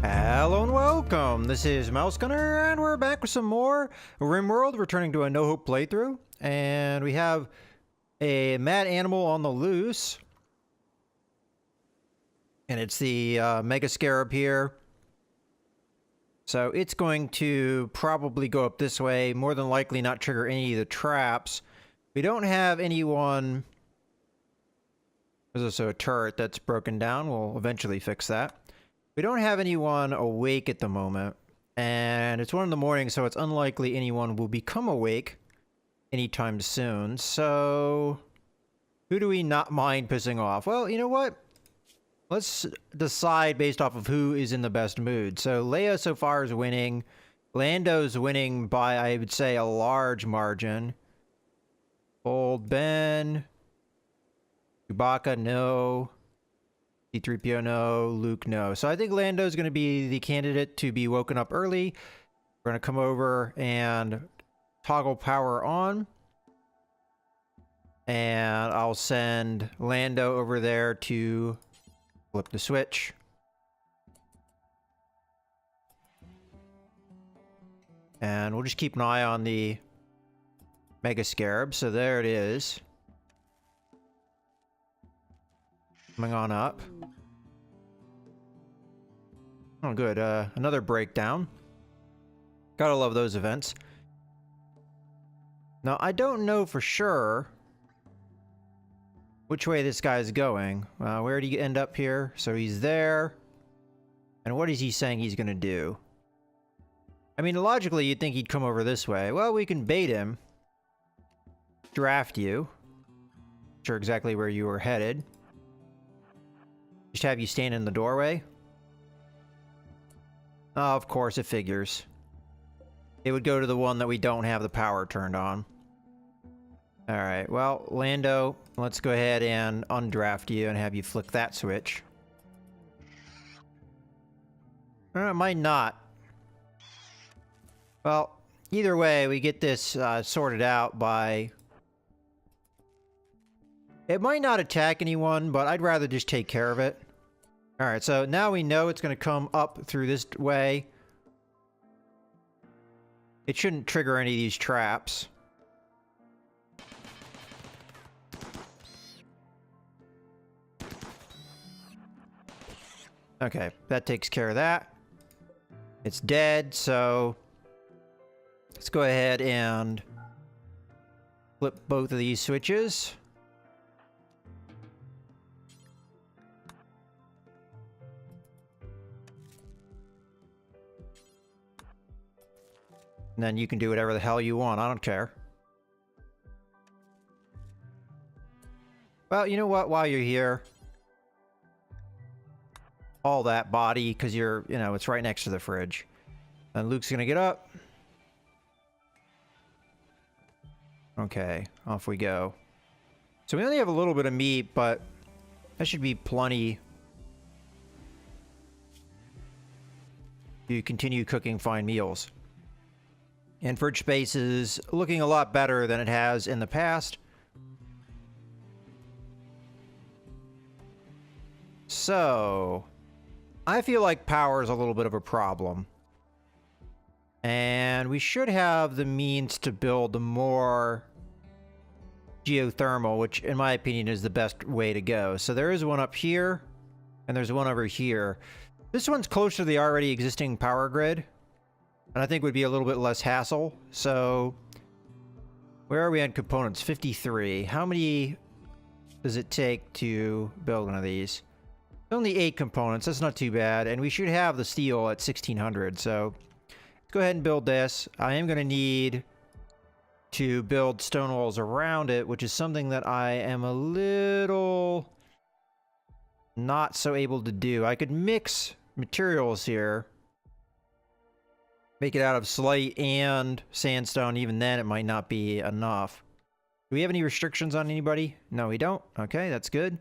Hello and welcome, this is Mouse Gunner, and we're back with some more RimWorld, returning to a No Hope playthrough. And we have a mad animal on the loose. And it's the Mega Scarab here. So it's going to probably go up this way, more than likely not trigger any of the traps. We don't have anyone... There's also a turret that's broken down, we'll eventually fix that. We don't have anyone awake at the moment, and it's 1 in the morning, so it's unlikely anyone will become awake anytime soon. So, who do we not mind pissing off? Well, you know what? Let's decide based off of who is in the best mood. So, Leia so far is winning. Lando's winning by, I would say, a large margin. Old Ben. Chewbacca, no. C-3PO, no. Luke, no. So I think Lando's going to be the candidate to be woken up early. We're going to come over and toggle power on. And I'll send Lando over there to flip the switch. And we'll just keep an eye on the Mega Scarab. So there it is. Coming on up. Oh, good. Another breakdown. Gotta love those events. Now, I don't know for sure which way this guy's going. Where did he end up here? So he's there. And what is he saying he's gonna do? I mean, logically, you'd think he'd come over this way. Well, we can bait him. Draft you. Not sure exactly where you were headed. Just have you stand in the doorway? Oh, of course, it figures. It would go to the one that we don't have the power turned on. Alright, well, Lando, let's go ahead and undraft you and have you flick that switch. It might not. Well, either way, we get this sorted out by... It might not attack anyone, but I'd rather just take care of it. Alright, so now we know it's going to come up through this way. It shouldn't trigger any of these traps. Okay, that takes care of that. It's dead, so... Let's go ahead and flip both of these switches. And then you can do whatever the hell you want. I don't care. Well, you know what? While you're here, all that body, because you're, you know, it's right next to the fridge. And Luke's gonna get up. Okay, off we go. So we only have a little bit of meat, but that should be plenty to continue cooking fine meals. And fridge space is looking a lot better than it has in the past. So, I feel like power is a little bit of a problem. And we should have the means to build more geothermal, which in my opinion is the best way to go. So there is one up here, and there's one over here. This one's closer to the already existing power grid. And I think would be a little bit less hassle. So, where are we on components? 53. How many does it take to build one of these? Only 8 components. That's not too bad. And we should have the steel at 1600. So, let's go ahead and build this. I am going to need to build stone walls around it, which is something that I am a little not so able to do. I could mix materials here. Make it out of slate and sandstone. Even then, it might not be enough. Do we have any restrictions on anybody? No, we don't. Okay, that's good.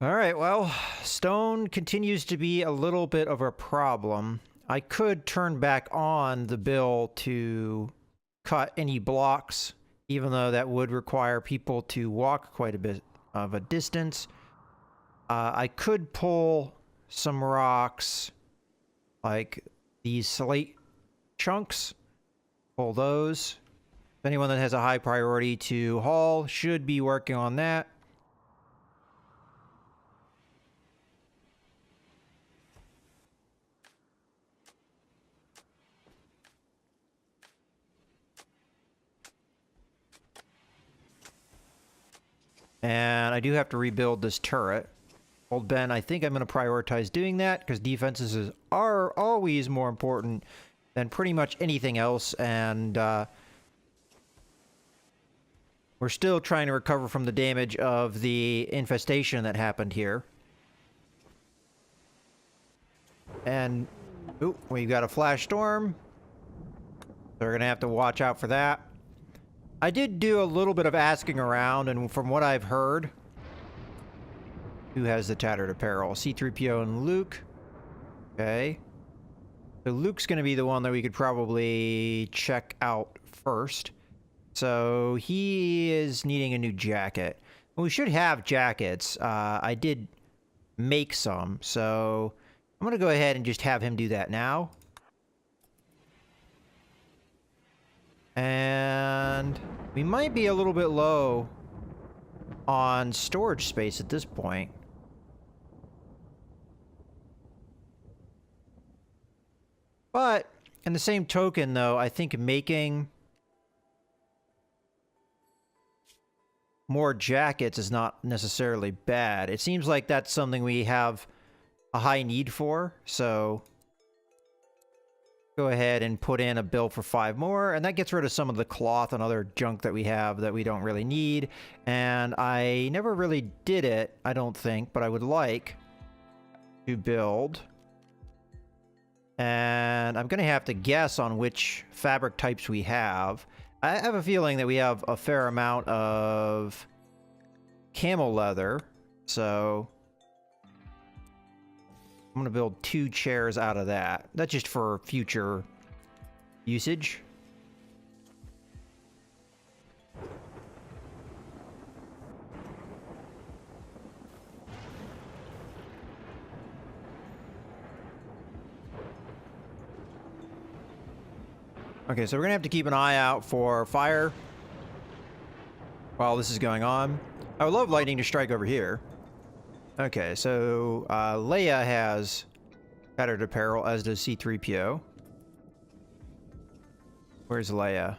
Alright, well, stone continues to be a little bit of a problem. I could turn back on the bill to cut any blocks, even though that would require people to walk quite a bit of a distance. I could pull some rocks, like these slate chunks. Pull those. Anyone that has a high priority to haul should be working on that. And I do have to rebuild this turret. Old Ben, I think I'm going to prioritize doing that because defenses are always more important than pretty much anything else. And we're still trying to recover from the damage of the infestation that happened here. And ooh, we've got a flash storm. So we're going to have to watch out for that. I did do a little bit of asking around, and from what I've heard, who has the tattered apparel? C-3PO and Luke. Okay. So Luke's going to be the one that we could probably check out first. So he is needing a new jacket. We should have jackets. I did make some, so I'm going to go ahead and just have him do that now. And we might be a little bit low on storage space at this point. But in the same token, though, I think making more jackets is not necessarily bad. It seems like that's something we have a high need for, so go ahead and put in a bill for 5 more, and that gets rid of some of the cloth and other junk that we have that we don't really need. And I never really did it, I don't think, but I would like to build. And I'm going to have to guess on which fabric types we have. I have a feeling that we have a fair amount of camel leather, so I'm going to build 2 chairs out of that. That's just for future usage. Okay, so we're going to have to keep an eye out for fire while this is going on. I would love lightning to strike over here. Okay, so Leia has tattered apparel, as does C-3PO. Where's Leia?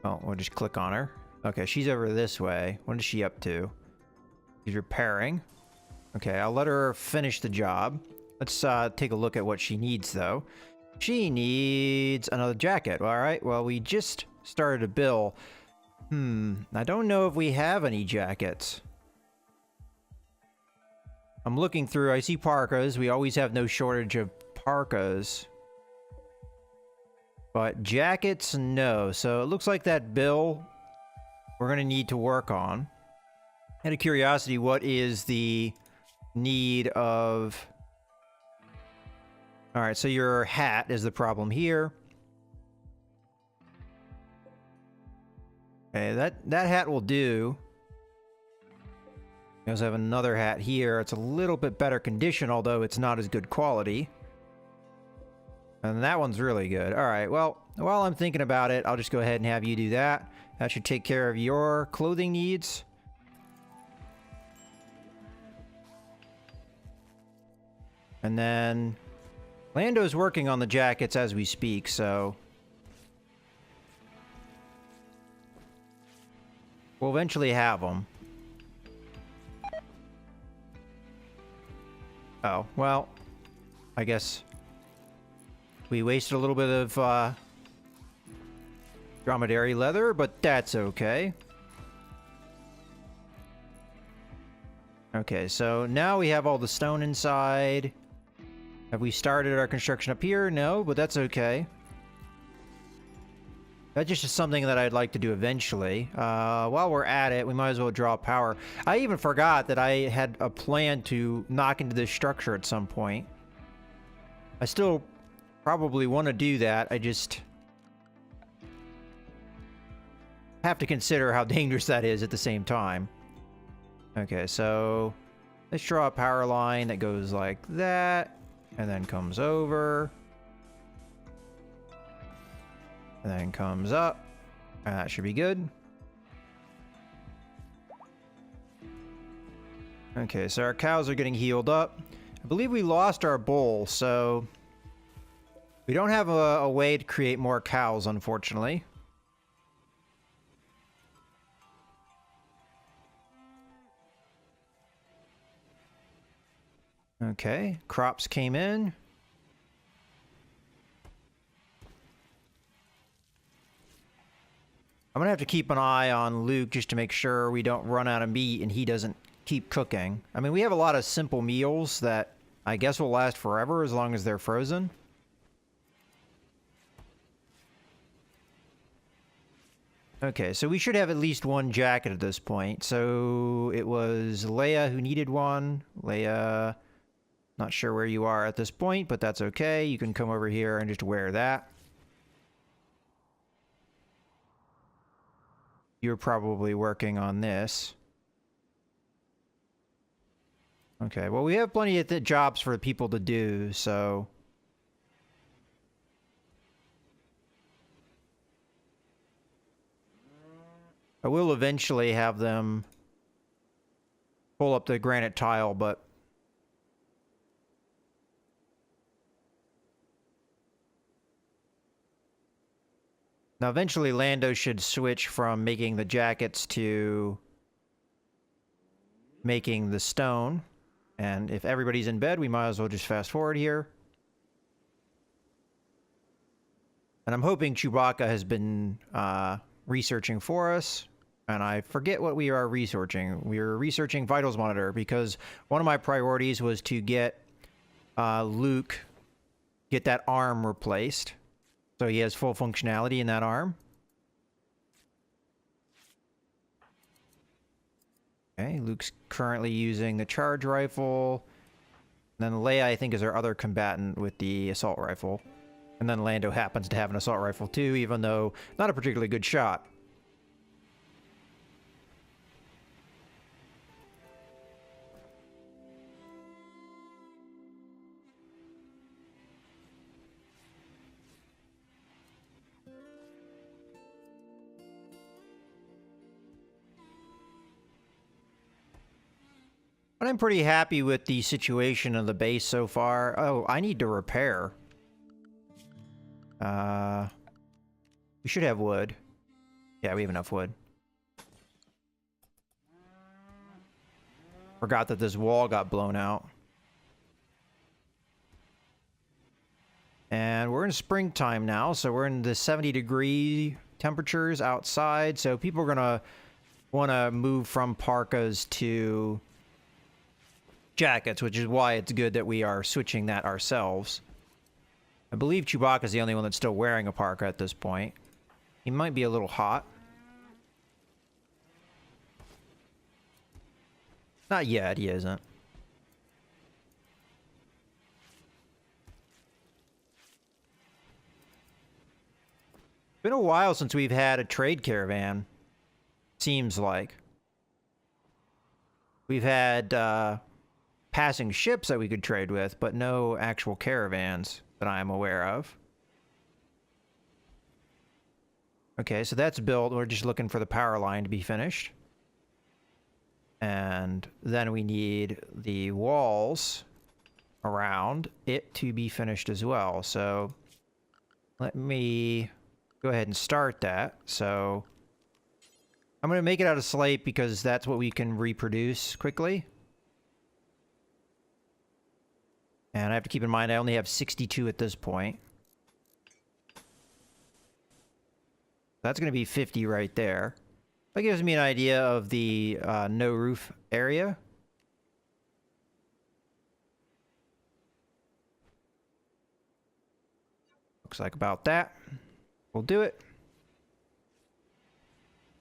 Oh, we'll just click on her. Okay, she's over this way. What is she up to? She's repairing. Okay, I'll let her finish the job. Let's take a look at what she needs, though. She needs another jacket. All right, well, we just started a bill. I don't know if we have any jackets. I'm looking through. I see parkas. We always have no shortage of parkas. But jackets, no. So it looks like that bill we're going to need to work on. Out of curiosity, what is the need of... All right, so your hat is the problem here. Okay, that hat will do. We also have another hat here. It's a little bit better condition, although it's not as good quality. And that one's really good. All right, well, while I'm thinking about it, I'll just go ahead and have you do that. That should take care of your clothing needs. And then Lando's working on the jackets as we speak, so we'll eventually have them. Oh, well, I guess we wasted a little bit of dromedary leather, but that's okay. Okay, so now we have all the stone inside. Have we started our construction up here? No, but that's okay. That just is something that I'd like to do eventually. While we're at it, we might as well draw power. I even forgot that I had a plan to knock into this structure at some point. I still probably want to do that. I just have to consider how dangerous that is at the same time. Okay, so let's draw a power line that goes like that, and then comes over, and then comes up, and that should be good. Okay, so our cows are getting healed up. I believe we lost our bull, so we don't have a way to create more cows, unfortunately. Okay, crops came in. I'm gonna have to keep an eye on Luke just to make sure we don't run out of meat and he doesn't keep cooking. I mean, we have a lot of simple meals that I guess will last forever as long as they're frozen. Okay, so we should have at least one jacket at this point. So it was Leia who needed one. Leia, not sure where you are at this point, but that's okay. You can come over here and just wear that. You're probably working on this. Okay, well, we have plenty of jobs for people to do, so... I will eventually have them pull up the granite tile, but... Now, eventually, Lando should switch from making the jackets to making the stone. And if everybody's in bed, we might as well just fast forward here. And I'm hoping Chewbacca has been researching for us. And I forget what we are researching. We are researching Vitals Monitor because one of my priorities was to get Luke, get that arm replaced. So he has full functionality in that arm. Okay, Luke's currently using the charge rifle. And then Leia, I think, is our other combatant with the assault rifle. And then Lando happens to have an assault rifle too, even though not a particularly good shot. But I'm pretty happy with the situation of the base so far. Oh, I need to repair. We should have wood. Yeah, we have enough wood. Forgot that this wall got blown out. And we're in springtime now, so we're in the 70-degree temperatures outside, so people are gonna want to move from parkas to jackets, which is why it's good that we are switching that ourselves. I believe Chewbacca's the only one that's still wearing a parka at this point. He might be a little hot. Not yet, he isn't. It's been a while since we've had a trade caravan. Seems like. We've had, passing ships that we could trade with, but no actual caravans that I am aware of. Okay, so that's built. We're just looking for the power line to be finished. And then we need the walls around it to be finished as well. So let me go ahead and start that. So I'm going to make it out of slate because that's what we can reproduce quickly. And I have to keep in mind I only have 62 at this point. That's going to be 50 right there. That gives me an idea of the no roof area. Looks like about that. We'll do it.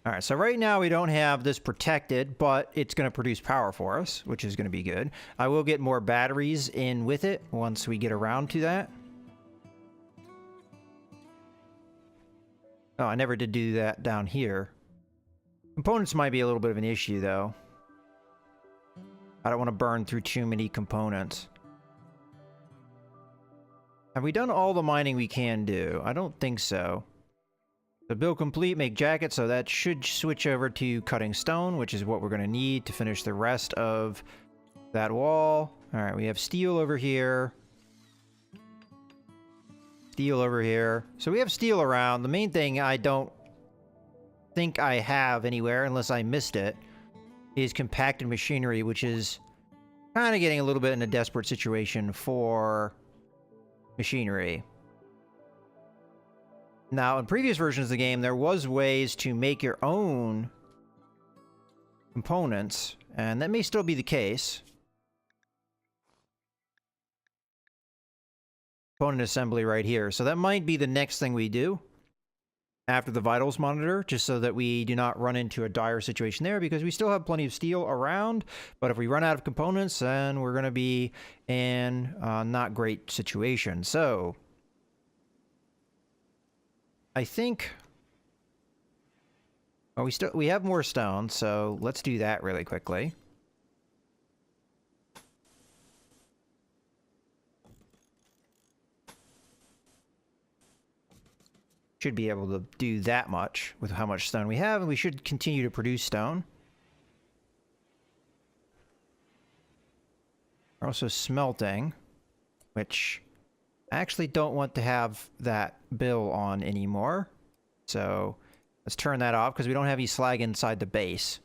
Alright, so right now we don't have this protected, but it's going to produce power for us, which is going to be good. I will get more batteries in with it once we get around to that. Oh, I never did do that down here. Components might be a little bit of an issue, though. I don't want to burn through too many components. Have we done all the mining we can do? I don't think so. So build complete, make jackets, so that should switch over to cutting stone, which is what we're going to need to finish the rest of that wall. Alright, we have steel over here. Steel over here. So we have steel around. The main thing I don't think I have anywhere, unless I missed it, is compacted machinery, which is kind of getting a little bit in a desperate situation for machinery. Now, in previous versions of the game, there was ways to make your own components, and that may still be the case. Component assembly right here. So that might be the next thing we do after the vitals monitor, just so that we do not run into a dire situation there, because we still have plenty of steel around, but if we run out of components, then we're going to be in a not great situation. So I think we have more stone, so let's do that really quickly. Should be able to do that much with how much stone we have, and we should continue to produce stone. We're also smelting, which I actually don't want to have that bill on anymore. So let's turn that off, because we don't have any slag inside the base.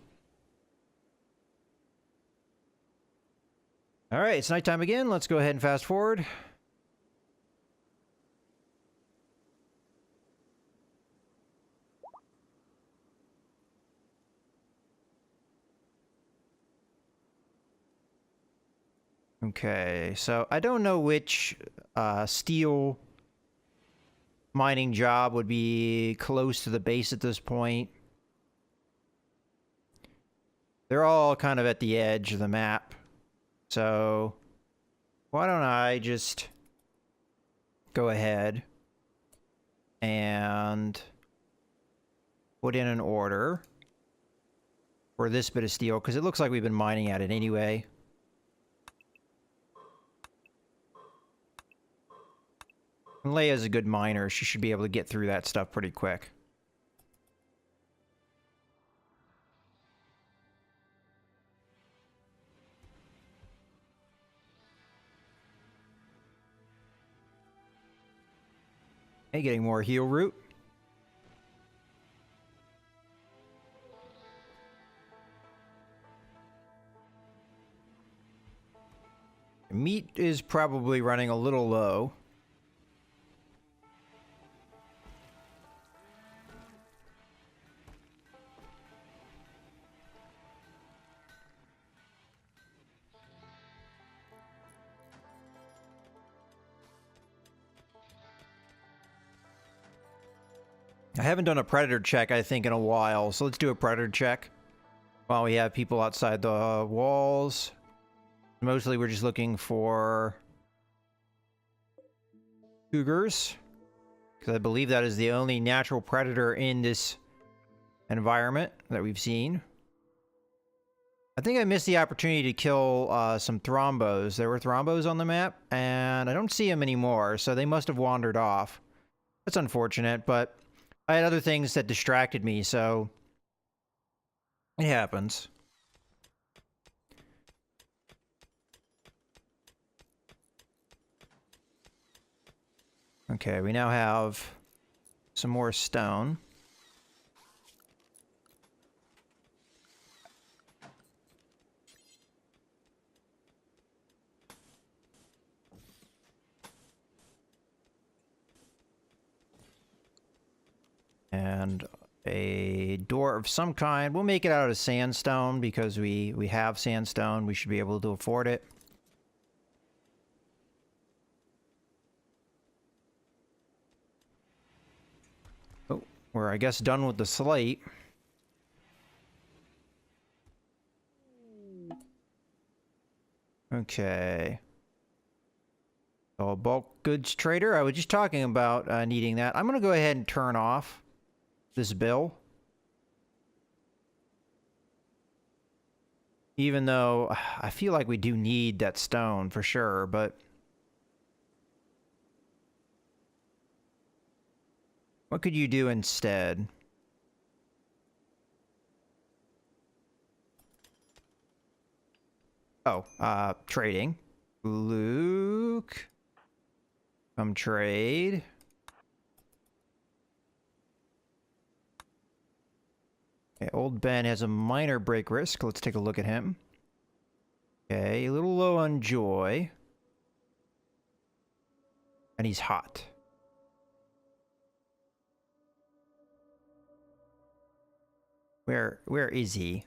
Alright, it's nighttime again. Let's go ahead and fast forward. Okay, so I don't know which steel mining job would be close to the base at this point. They're all kind of at the edge of the map. So why don't I just go ahead and put in an order for this bit of steel, because it looks like we've been mining at it anyway. And Leia's a good miner. She should be able to get through that stuff pretty quick. Hey, getting more heal root. Meat is probably running a little low. I haven't done a predator check, I think, in a while, so let's do a predator check while we have people outside the walls. Mostly we're just looking for cougars, because I believe that is the only natural predator in this environment that we've seen. I think I missed the opportunity to kill some thrombos. There were thrombos on the map, and I don't see them anymore, so they must have wandered off. That's unfortunate, but I had other things that distracted me, so it happens. Okay, we now have some more stone. And a door of some kind. We'll make it out of sandstone, because we have sandstone. We should be able to afford it. Oh, we're, I guess, done with the slate. Okay. So, bulk goods trader. I was just talking about needing that. I'm going to go ahead and turn off this bill. Even though I feel like we do need that stone for sure, but... What could you do instead? Oh, trading. Luke. Come trade. Okay, old Ben has a minor break risk. Let's take a look at him. Okay, a little low on joy. And he's hot. Where is he?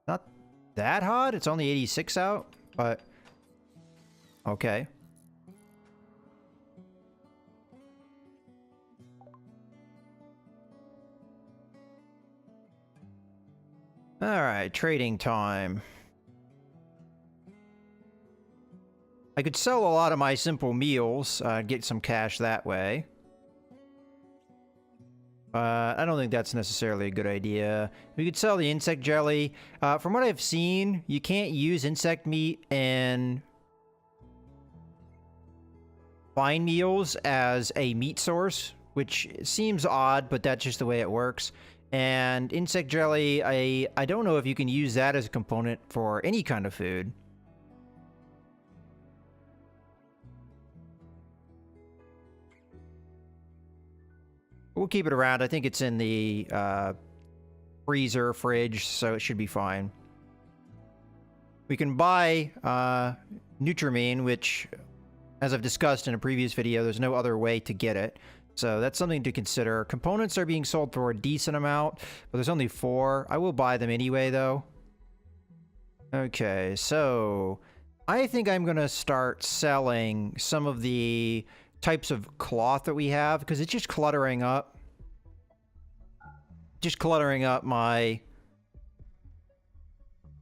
Not that hot. It's only 86 out, but okay. All right, trading time. I could sell a lot of my simple meals, get some cash that way. I don't think that's necessarily a good idea. We could sell the insect jelly. From what I've seen, you can't use insect meat and fine meals as a meat source, which seems odd, but that's just the way it works. And insect jelly, I don't know if you can use that as a component for any kind of food. We'll keep it around. I think it's in the freezer, fridge, so it should be fine. We can buy Nutrimine, which, as I've discussed in a previous video, there's no other way to get it. So that's something to consider. Components are being sold for a decent amount, but there's only 4. I will buy them anyway, though. Okay, so I think I'm going to start selling some of the types of cloth that we have, because it's just cluttering up my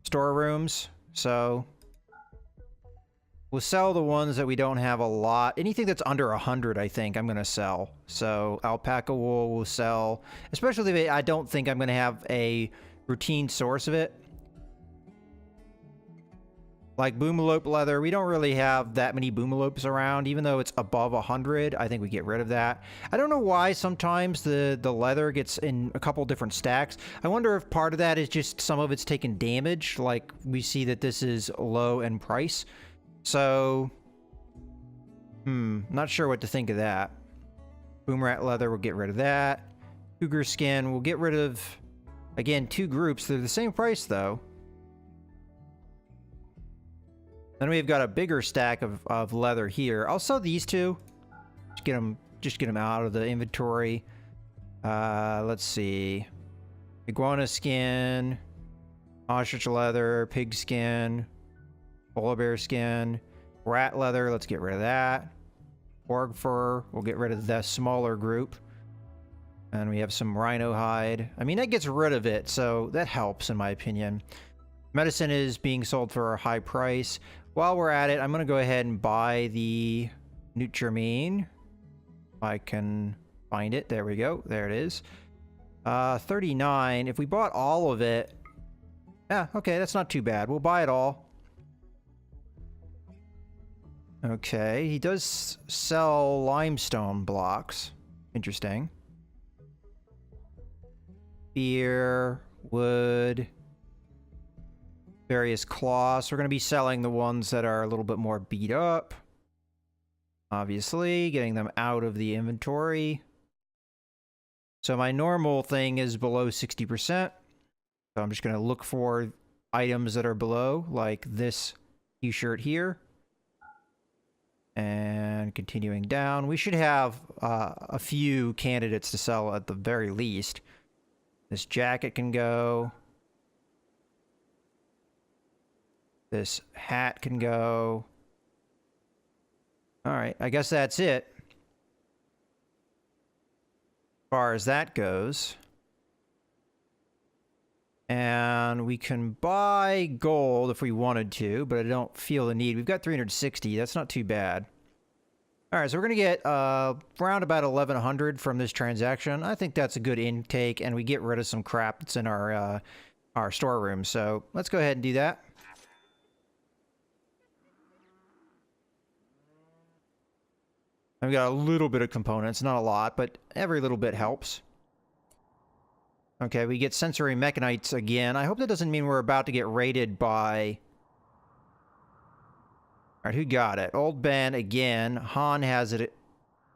storerooms. So we'll sell the ones that we don't have a lot. Anything that's under 100, I think I'm going to sell. So alpaca wool will sell, especially if I don't think I'm going to have a routine source of it. Like boomalope leather, we don't really have that many boomalopes around, even though it's above 100. I think we get rid of that. I don't know why sometimes the leather gets in a couple different stacks. I wonder if part of that is just some of it's taken damage, like we see that this is low in price. So, not sure what to think of that. Boom rat leather, we'll get rid of that. Cougar skin, we'll get rid of, again, 2 groups. They're the same price, though. Then we've got a bigger stack of leather here. I'll sell these 2. Just get them out of the inventory. Let's see. Iguana skin, ostrich leather, pig skin, polar bear skin, rat leather. Let's get rid of that. Org fur. We'll get rid of the smaller group. And we have some rhino hide. I mean, that gets rid of it, so that helps in my opinion. Medicine is being sold for a high price. While we're at it, I'm going to go ahead and buy the Nutrimine. If I can find it. There we go. There it is. 39. If we bought all of it... Yeah, okay, that's not too bad. We'll buy it all. Okay, he does sell limestone blocks. Interesting. Beer, wood... various cloths. We're going to be selling the ones that are a little bit more beat up. Obviously, getting them out of the inventory. So my normal thing is below 60%. So I'm just going to look for items that are below, like this t-shirt here. And continuing down. We should have a few candidates to sell at the very least. This jacket can go. This hat can go. Alright, I guess that's it. As far as that goes. And we can buy gold if we wanted to, but I don't feel the need. We've got 360. That's not too bad. Alright, so we're going to get around about 1100 from this transaction. I think that's a good intake, and we get rid of some crap that's in our our storeroom. So let's go ahead and do that. I've got a little bit of components, not a lot, but every little bit helps. Okay, we get sensory mechanites again. I hope that doesn't mean we're about to get raided by... Alright, who got it? Old Ben again. Han has it.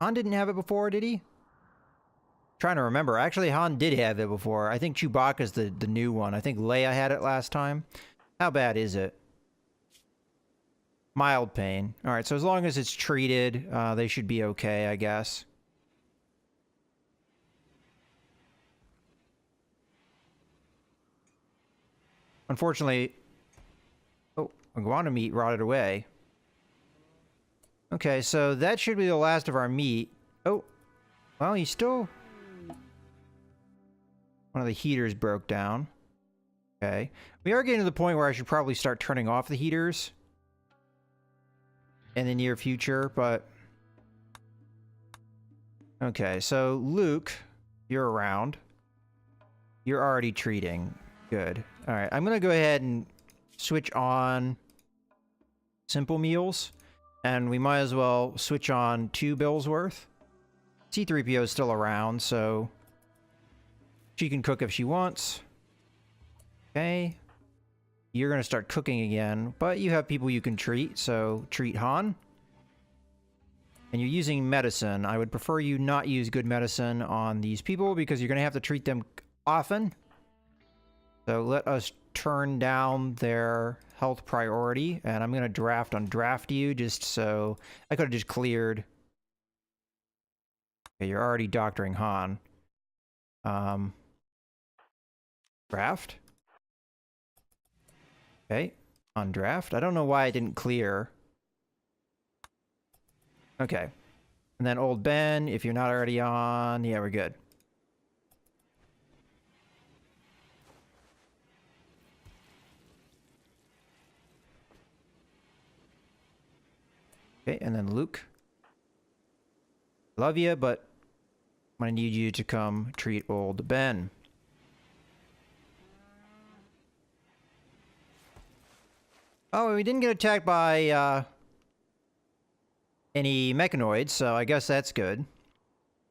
Han didn't have it before, did he? Trying to remember. Actually, Han did have it before. I think Chewbacca's the new one. I think Leia had it last time. How bad is it? Mild pain. Alright, so as long as it's treated, they should be okay, I guess. Unfortunately... Oh, iguana meat rotted away. Okay, so that should be the last of our meat. Oh, well, he's still... One of the heaters broke down. Okay. We are getting to the point where I should probably start turning off the heaters in the near future, but... Okay, so Luke, you're around. You're already treating. Good. Alright, I'm gonna go ahead and switch on simple meals, and we might as well switch on 2 bills worth. C-3PO is still around, so she can cook if she wants. Okay. You're gonna start cooking again, but you have people you can treat, so treat Han. And you're using medicine. I would prefer you not use good medicine on these people because you're gonna have to treat them often. So let us turn down their health priority, and I'm gonna draft on draft you just so I could have just cleared. Okay, you're already doctoring Han. Draft. Okay, on draft. I don't know why I didn't clear. Okay. And then old Ben, if you're not already on, yeah, we're good. Okay, and then Luke. Love you, but I'm gonna need you to come treat old Ben. Oh, we didn't get attacked by any mechanoids, so I guess that's good.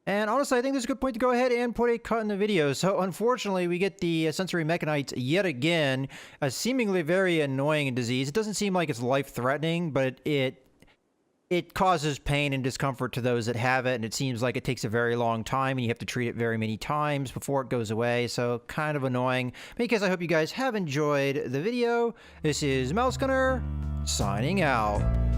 And honestly, I think this is a good point to go ahead and put a cut in the video. So unfortunately, we get the sensory mechanites yet again. A seemingly very annoying disease. It doesn't seem like it's life-threatening, but it causes pain and discomfort to those that have it, and it seems like it takes a very long time, and you have to treat it very many times before it goes away, so kind of annoying. Because I hope you guys have enjoyed the video. This is Mouse Gunner, signing out.